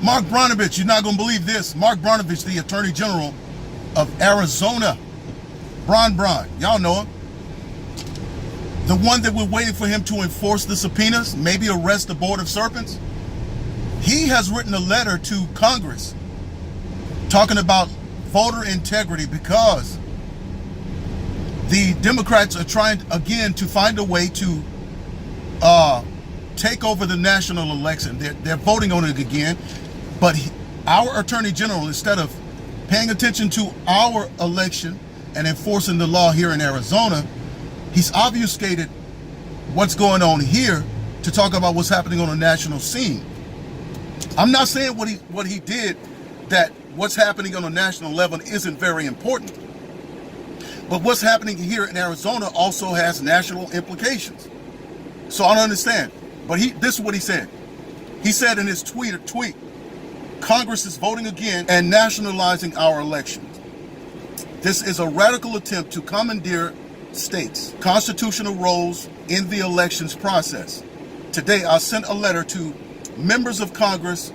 Mark Brnovish, you're not going to believe this. Mark Brnovish, the Attorney General of Arizona. Bron, y'all know him. The one that we're waiting for him to enforce the subpoenas, maybe arrest the Board of Serpents. He has written a letter to Congress talking about voter integrity because the Democrats are trying again to find a way to take over the national election. They're voting on it again, but our Attorney General, instead of paying attention to our election and enforcing the law here in Arizona, he's obfuscated what's going on here to talk about what's happening on a national scene. I'm not saying what he did, that what's happening on a national level isn't very important. But what's happening here in Arizona also has national implications. So I don't understand. But this is what he said. He said in his tweet, Congress is voting again and nationalizing our elections. This is a radical attempt to commandeer states' constitutional roles in the elections process. Today, I sent a letter to members of Congress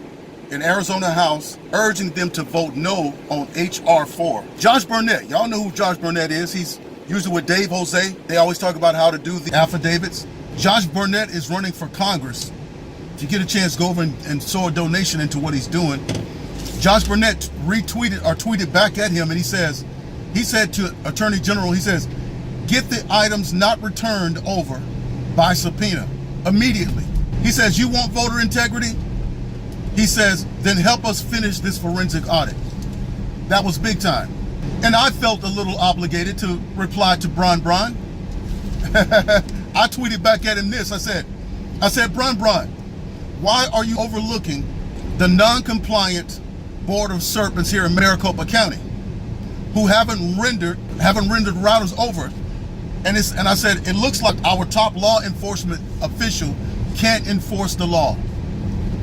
in Arizona House urging them to vote no on H.R. 4. Josh Barnett, y'all know who Josh Barnett is. He's usually with Dave Jose. They always talk about how to do the affidavits. Josh Barnett is running for Congress. If you get a chance, go over and sow a donation into what he's doing. Josh Barnett retweeted or tweeted back at him, and he said to Attorney General, he says, get the items not returned over by subpoena immediately. He says, you want voter integrity? He says, then help us finish this forensic audit. That was big time. And I felt a little obligated to reply to Bron. I tweeted back at him this. I said, Bron, why are you overlooking the non-compliant Board of Serpents here in Maricopa County who haven't rendered routers over? And I said, it looks like our top law enforcement official can't enforce the law.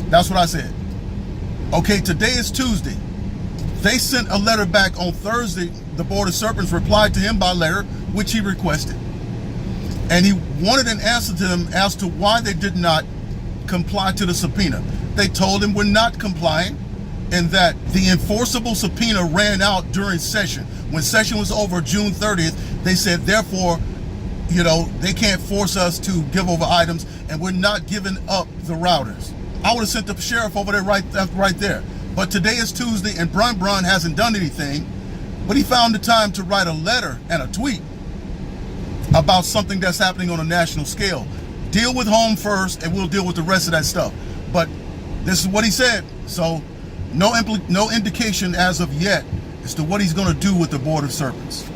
That's what I said. Okay, today is Tuesday. They sent a letter back on Thursday. The Board of Serpents replied to him by letter, which he requested. And he wanted an answer to them as to why they did not comply to the subpoena. They told him we're not complying and that the enforceable subpoena ran out during session. When session was over June 30th, they said, therefore, they can't force us to give over items and we're not giving up the routers. I would have sent the sheriff over there right there. But today is Tuesday and Bron hasn't done anything, but he found the time to write a letter and a tweet about something that's happening on a national scale. Deal with home first and we'll deal with the rest of that stuff. But this is what he said. So no indication as of yet as to what he's going to do with the Board of Serpents.